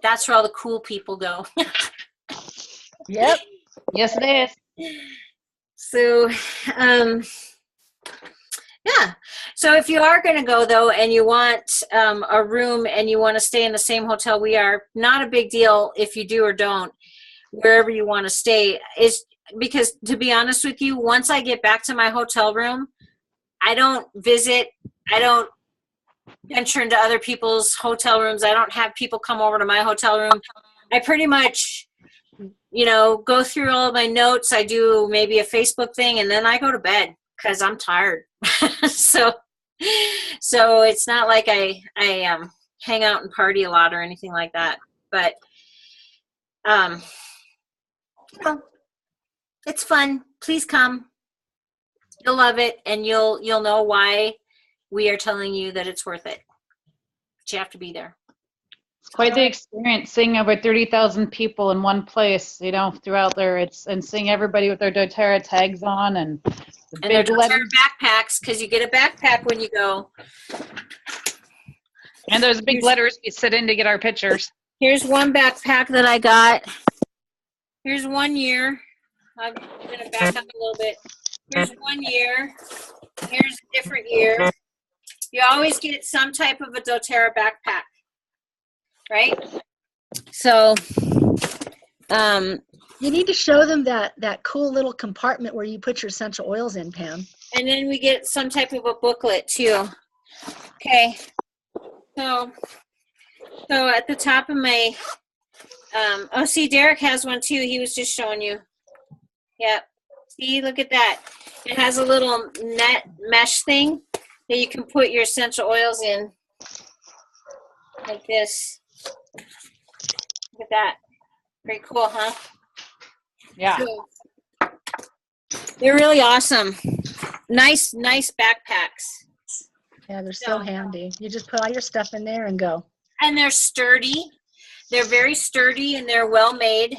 Speaker 1: that's where all the cool people go.
Speaker 7: Yep. Yes, it is.
Speaker 1: So, yeah. So if you are going to go though, and you want a room and you want to stay in the same hotel we are, not a big deal if you do or don't, wherever you want to stay, is because, to be honest with you, once I get back to my hotel room, I don't venture into other people's hotel rooms. I don't have people come over to my hotel room. I pretty much, you know, go through all of my notes. I do maybe a Facebook thing, and then I go to bed because I'm tired. So it's not like I hang out and party a lot or anything like that. But well, it's fun. Please come. You'll love it, and you'll know why we are telling you that it's worth it. But you have to be there.
Speaker 7: It's quite the experience seeing over 30,000 people in one place, you know, throughout there. And seeing everybody with their doTERRA tags on and the
Speaker 1: And they're
Speaker 7: big letters.
Speaker 1: doTERRA backpacks because you get a backpack when you go.
Speaker 7: And those big letters we sit in to get our pictures.
Speaker 1: Here's one backpack that I got. Here's 1 year. I'm going to back up a little bit. Here's 1 year. Here's a different year. You always get some type of a doTERRA backpack, right? So,
Speaker 4: You need to show them that cool little compartment where you put your essential oils in, Pam.
Speaker 1: and then we get some type of a booklet too. Okay. So at the top of my, oh, see, Derek has one too. He was just showing you. Yep. See, look at that. It has a little net mesh thing that you can put your essential oils in. Like this. Look at that. Pretty cool, huh?
Speaker 7: Yeah.
Speaker 1: So, they're really awesome. Nice backpacks.
Speaker 4: Yeah, they're so handy. You just put all your stuff in there and go.
Speaker 1: And they're sturdy. They're very sturdy and they're well made.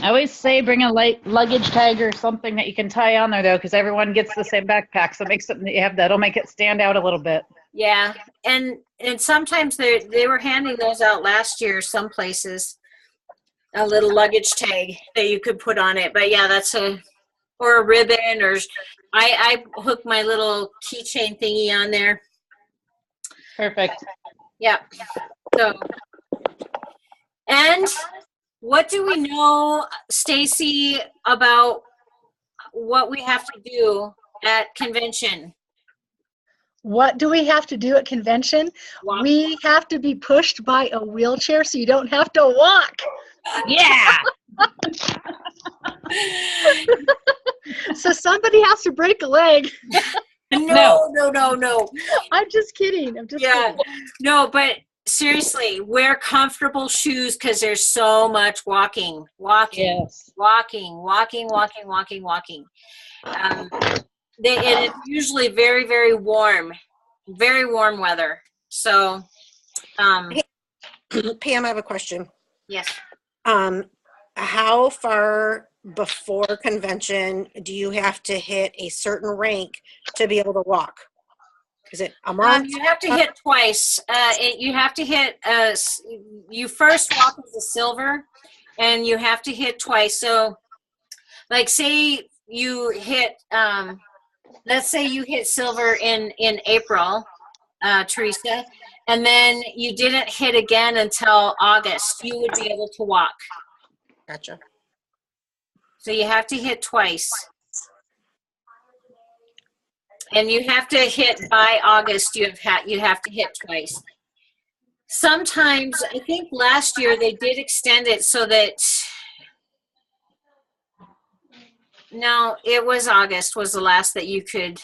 Speaker 7: I always say bring a light luggage tag or something that you can tie on there, though, because everyone gets the same backpack. So make something that you have that'll make it stand out a little bit.
Speaker 1: Yeah, and sometimes they were handing those out last year. Some places, a little luggage tag that you could put on it. But yeah, or a ribbon, or I hook my little keychain thingy on there.
Speaker 7: Perfect.
Speaker 1: Yeah. So, and what do we know, Stacy, about what we have to do at convention?
Speaker 4: What do we have to do at convention?
Speaker 1: Walk.
Speaker 4: We have to be pushed by a wheelchair so you don't have to walk.
Speaker 7: Yeah.
Speaker 4: So somebody has to break a leg.
Speaker 1: No.
Speaker 4: I'm just kidding.
Speaker 1: Yeah. No, but seriously, wear comfortable shoes because there's so much walking.
Speaker 7: Yes.
Speaker 1: Walking. And it's usually very, very warm weather. So,
Speaker 2: Pam, I have a question.
Speaker 1: yes.
Speaker 2: How far before convention do you have to hit a certain rank to be able to walk? Is it a month?
Speaker 1: You have to hit twice. You have to hit, you first walk as a silver, and you have to hit twice. So, like, say you hit, let's say you hit silver in April, Teresa, and then you didn't hit again until August, you would be able to walk.
Speaker 2: Gotcha.
Speaker 1: So you have to hit twice. And you have to hit by August, you have to hit twice. Sometimes, I think last year they did extend it so that, no, it was August was the last that you could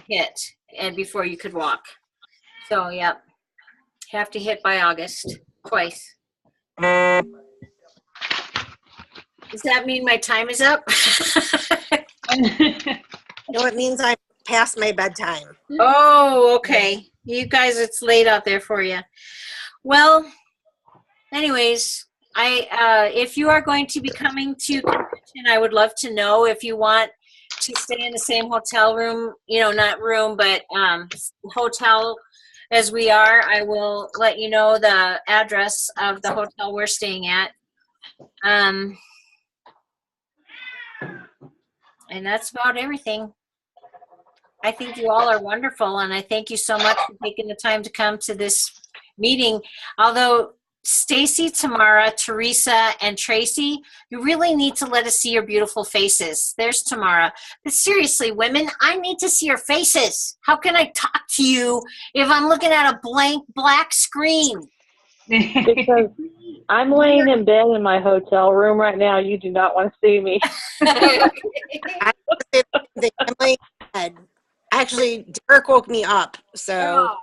Speaker 1: hit and before you could walk. So, yep. Have to hit by August twice. Does that mean my time is up?
Speaker 2: No, it means I'm past my bedtime.
Speaker 1: Oh, okay. You guys, it's late out there for you. Well, anyways, if you are going to be coming to convention, I would love to know if you want to stay in the same hotel room, not room, but hotel as we are. I will let you know the address of the hotel we're staying at. And that's about everything. I think you all are wonderful, and I thank you so much for taking the time to come to this meeting. Although Stacy, Tamara, Teresa, and Tracy, you really need to let us see your beautiful faces. There's Tamara. But seriously, women, I need to see your faces. How can I talk to you if I'm looking at a blank black screen?
Speaker 6: Because I'm laying in bed in my hotel room right now. You do not want to see me.
Speaker 2: Actually, Derek woke me up, so.
Speaker 1: Oh.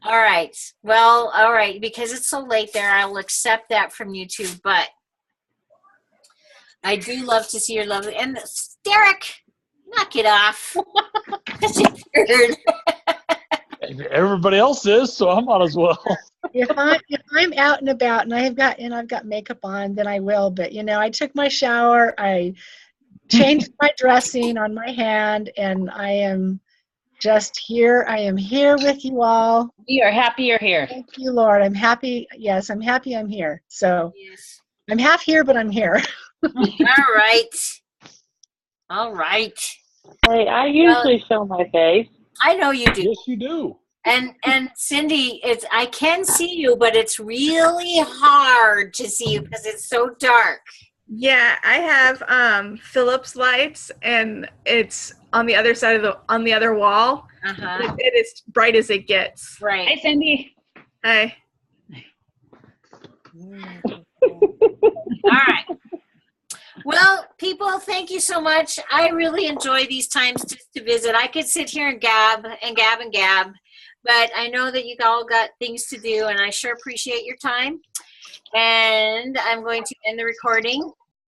Speaker 1: All right. Well, all right. Because it's so late there, I will accept that from you too. But I do love to see your lovely. And Derek, knock it off.
Speaker 3: Everybody else is, so I might as well.
Speaker 4: If I'm out and about and I've got makeup on, then I will. But I took my shower, I changed my dressing on my hand, and I am just here. I am here with you all.
Speaker 7: We are happy you're here.
Speaker 4: Thank you, Lord. I'm happy. Yes, I'm happy I'm here. So
Speaker 1: Yes.
Speaker 4: I'm half here, but I'm here.
Speaker 1: All right.
Speaker 6: Hey, I usually show my face.
Speaker 1: I know you do.
Speaker 3: Yes, you do.
Speaker 1: And Cindy, I can see you, but it's really hard to see you because it's so dark.
Speaker 5: Yeah, I have Philips lights, and it's on the other side of on the other wall.
Speaker 1: Uh-huh.
Speaker 5: It is bright as it gets.
Speaker 7: Hi,
Speaker 1: Right.
Speaker 7: Cindy.
Speaker 5: Hi.
Speaker 1: All right. Well, people, thank you so much. I really enjoy these times just to visit. I could sit here and gab, but I know that you all got things to do, and I sure appreciate your time. And I'm going to end the recording.